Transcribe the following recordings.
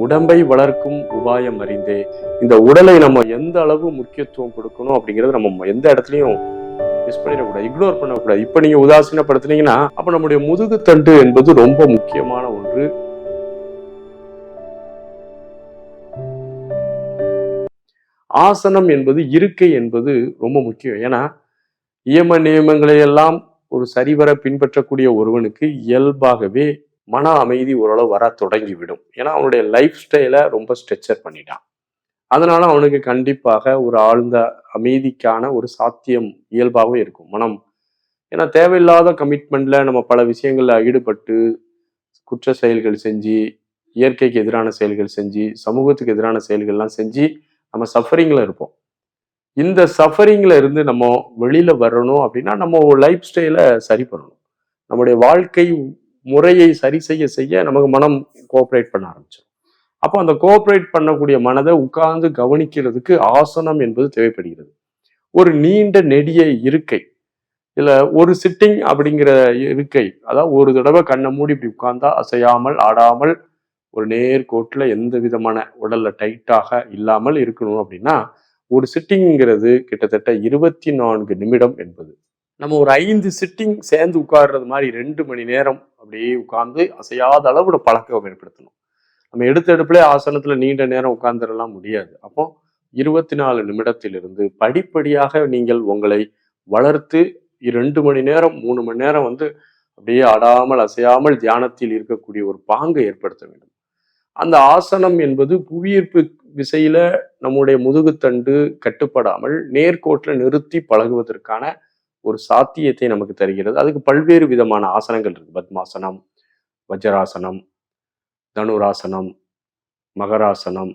உடம்பை வளர்க்கும் உபாயம் அறிந்தே. இந்த உடலை நம்ம எந்த அளவு முக்கியத்துவம் கொடுக்கணும் அப்படிங்கிறது நம்ம எந்த இடத்துலையும் மிஸ் பண்ணிடக்கூடாது, இக்னோர் பண்ணக்கூடாது. இப்ப நீங்க உதாசீனப்படுத்தினீங்கன்னா அப்ப நம்முடைய முதுகுத்தண்டு என்பது ரொம்ப முக்கியமான ஒன்று. ஆசனம் என்பது, இருக்கை என்பது ரொம்ப முக்கியம். ஏன்னா இயம நியமங்களை எல்லாம் ஒரு சரிவர பின்பற்றக்கூடிய ஒருவனுக்கு இயல்பாகவே மன அமைதி ஓரளவு வர தொடங்கிவிடும். ஏன்னா அவனுடைய லைஃப் ஸ்டைலை ரொம்ப ஸ்ட்ரெச்சர் பண்ணிட்டான். அதனால அவனுக்கு கண்டிப்பாக ஒரு ஆழ்ந்த அமைதிக்கான ஒரு சாத்தியம் இயல்பாகவே இருக்கும் மனம். ஏன்னா தேவையில்லாத கமிட்மெண்ட்ல நம்ம பல விஷயங்கள்ல ஈடுபட்டு குற்ற செயல்கள் செஞ்சு, இயற்கைக்கு எதிரான செயல்கள் செஞ்சு, சமூகத்துக்கு எதிரான செயல்கள்லாம் செஞ்சு நம்ம சஃபரிங்ல இருப்போம். இந்த சஃபரிங்ல இருந்து நம்ம வெளியில வரணும் அப்படின்னா நம்ம லைஃப் ஸ்டைலை சரி பண்ணணும். நம்முடைய வாழ்க்கை முறையை சரி செய்ய செய்ய நமக்கு மனம் கோஆப்ரேட் பண்ண ஆரம்பிச்சிடும். அப்போ அந்த கோஆப்ரேட் பண்ணக்கூடிய மனதை உட்கார்ந்து கவனிக்கிறதுக்கு ஆசனம் என்பது தேவைப்படுகிறது. ஒரு நீண்ட நெடிய இருக்கை, இல்ல ஒரு சிட்டிங் அப்படிங்கிற இருக்கை, அதாவது ஒரு தடவை கண்ணை மூடி இப்படி உட்கார்ந்தா அசையாமல் ஆடாமல் ஒரு நேர்கோட்டில் எந்த விதமான உடல்ல டைட்டாக இல்லாமல் இருக்கணும் அப்படின்னா ஒரு சிட்டிங்கிறது கிட்டத்தட்ட 24 நிமிடம் என்பது. நம்ம ஒரு 5 சிட்டிங் சேர்ந்து உட்கார்றது மாதிரி 2 மணி நேரம் அப்படியே உட்கார்ந்து அசையாத அளவோட பழக்கம் ஏற்படுத்தணும். நம்ம எடுத்த எடுப்புல ஆசனத்துல நீண்ட நேரம் உட்கார்ந்துடலாம் முடியாது. அப்போ 24 நிமிடத்திலிருந்து படிப்படியாக நீங்கள் உங்களை வளர்த்து 2 மணி நேரம் 3 மணி நேரம் அப்படியே ஆடாமல் அசையாமல் தியானத்தில் இருக்கக்கூடிய ஒரு பாங்கை ஏற்படுத்த வேண்டும். அந்த ஆசனம் என்பது புவியீர்ப்பு விசையில நம்முடைய முதுகுத்தண்டு கட்டுப்படாமல் நேர்கோட்டில் நிறுத்தி பழகுவதற்கான ஒரு சாத்தியத்தை நமக்கு தருகிறது. அதுக்கு பல்வேறு விதமான ஆசனங்கள் இருக்கு. பத்மாசனம், வஜ்ராசனம், தனுராசனம், மகராசனம்,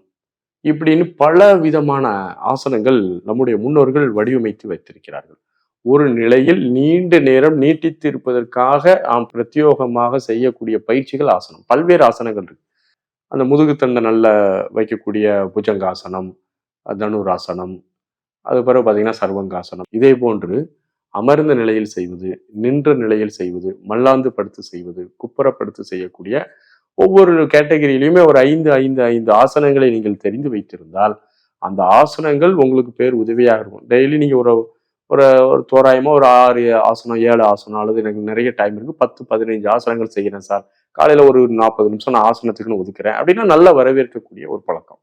இப்படின்னு பல விதமான ஆசனங்கள் நம்முடைய முன்னோர்கள் வடிவமைத்து வைத்திருக்கிறார்கள். ஒரு நிலையில் நீண்ட நேரம் நீட்டித்து இருப்பதற்காக நாம் பிரத்யோகமாக செய்யக்கூடிய பயிற்சிகள் ஆசனம். பல்வேறு ஆசனங்கள் இருக்கு. அந்த முதுகுத்தண்டை நல்ல வைக்கக்கூடிய புஜங்காசனம், தனுராசனம், அது பிறகு பார்த்தீங்கன்னா சர்வங்காசனம். இதே போன்று அமர்ந்த நிலையில் செய்வது, நின்ற நிலையில் செய்வது, மல்லாந்து படுத்து செய்வது, குப்புறப்படுத்து செய்யக்கூடிய ஒவ்வொரு கேட்டகரியிலையுமே ஒரு 5 ஆசனங்களை நீங்கள் தெரிந்து வைத்திருந்தால் அந்த ஆசனங்கள் உங்களுக்கு பேர் உதவியாக இருக்கும். டெய்லி நீங்க ஒரு ஒரு ஒரு தோராயமா ஒரு 6 ஆசனம் 7 ஆசனம், அல்லது எனக்கு நிறைய டைம் இருக்கு 10-15 ஆசனங்கள் செய்கிறேன் சார், காலையில ஒரு 40 நிமிஷம் நான் ஆசனத்துக்குன்னு ஒதுக்குறேன் அப்படின்னா நல்ல வரவேற்கக்கூடிய ஒரு பழக்கம்.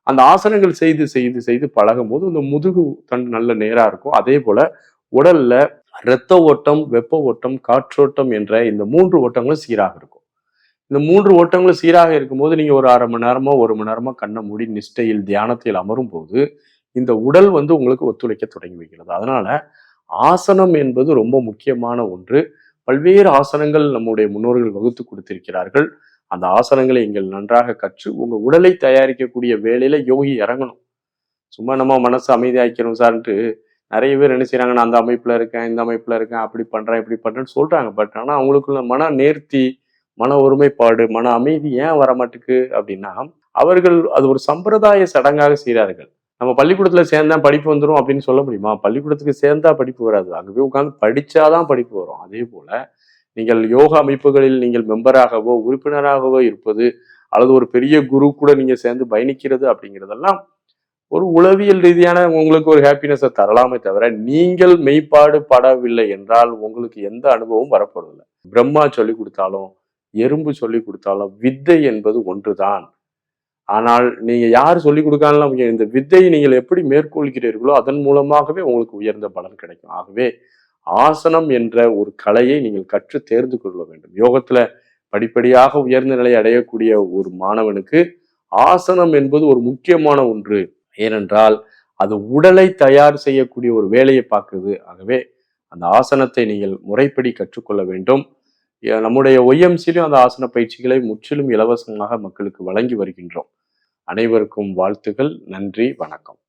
அந்த ஆசனங்கள் செய்து செய்து செய்து பழகும் போது இந்த முதுகு தண்டு நல்ல நேரா இருக்கும். அதே போல உடல்ல இரத்த ஓட்டம், வெப்ப ஓட்டம், காற்றோட்டம் என்ற இந்த 3 ஓட்டங்களும் சீராக இருக்கும். இந்த 3 ஓட்டங்களும் சீராக இருக்கும்போது நீங்க ஒரு 1/2 மணி நேரமோ 1 மணி நேரமோ கண்ணை மூடி நிஷ்டையில் தியானத்தில் அமரும் போது இந்த உடல் உங்களுக்கு ஒத்துழைக்க தொடங்கி வைக்கிறது. அதனால ஆசனம் என்பது ரொம்ப முக்கியமான ஒன்று. பல்வேறு ஆசனங்கள் நம்முடைய முன்னோர்கள் வகுத்து கொடுத்திருக்கிறார்கள். அந்த ஆசனங்களை நீங்கள் நன்றாக கற்று உங்க உடலை தயாரிக்கக்கூடிய வேலையில யோகி இறங்கணும். சும்மா நம்ம மனசு அமைதியாக்கிறோம் சார்ன்ட்டு நிறைய பேர் என்ன செய்யறாங்க, நான் அந்த அமைப்புல இருக்கேன், இந்த அமைப்புல இருக்கேன், அப்படி பண்றேன் இப்படி பண்றேன்னு சொல்றாங்க. பட் ஆனா அவங்களுக்குள்ள மன நேர்த்தி, மன ஒருமைப்பாடு, மன அமைதி ஏன் வரமாட்டுக்கு அப்படின்னா அவர்கள் அது ஒரு சம்பிரதாய சடங்காக செய்கிறார்கள். நம்ம பள்ளிக்கூடத்துல சேர்ந்தா படிப்பு வந்துடும் அப்படின்னு சொல்ல முடியுமா? பள்ளிக்கூடத்துக்கு சேர்ந்தா படிப்பு வராது, அங்கே போய் உட்காந்து படிச்சாதான் படிப்பு வரும். அதே போல நீங்கள் யோகா அமைப்புகளில் நீங்கள் மெம்பராகவோ உறுப்பினராகவோ இருப்பது, அல்லது ஒரு பெரிய குரு கூட நீங்க சேர்ந்து பயணிக்கிறது அப்படிங்கிறதெல்லாம் ஒரு உளவியல் ரீதியான உங்களுக்கு ஒரு ஹாப்பினஸை தரலாமே தவிர நீங்கள் மெய்ப்பாடு படவில்லை என்றால் உங்களுக்கு எந்த அனுபவமும் வரப்போறதில்லை. பிரம்மா சொல்லி கொடுத்தாலும் எறும்பு சொல்லி கொடுத்தாலும் வித்தை என்பது ஒன்றுதான். ஆனால் நீங்க யார் சொல்லிக் கொடுக்காலும் இந்த வித்தையை நீங்கள் எப்படி மேற்கொள்கிறீர்களோ அதன் மூலமாகவே உங்களுக்கு உயர்ந்த பலன் கிடைக்கும். ஆகவே ஆசனம் என்ற ஒரு கலையை நீங்கள் கற்று தேர்ந்து கொள்ள வேண்டும். யோகத்துல படிப்படியாக உயர்ந்த நிலையை அடையக்கூடிய ஒரு மாணவனுக்கு ஆசனம் என்பது ஒரு முக்கியமான ஒன்று. ஏனென்றால் அது உடலை தயார் செய்யக்கூடிய ஒரு வேலையை பார்க்குது. ஆகவே அந்த ஆசனத்தை நீங்கள் முறைப்படி கற்றுக்கொள்ள வேண்டும். நம்முடைய ஒய்எம்சிலையும் அந்த ஆசன பயிற்சிகளை முற்றிலும் இலவசமாக மக்களுக்கு வழங்கி வருகின்றோம். அனைவருக்கும் வாழ்த்துக்கள். நன்றி, வணக்கம்.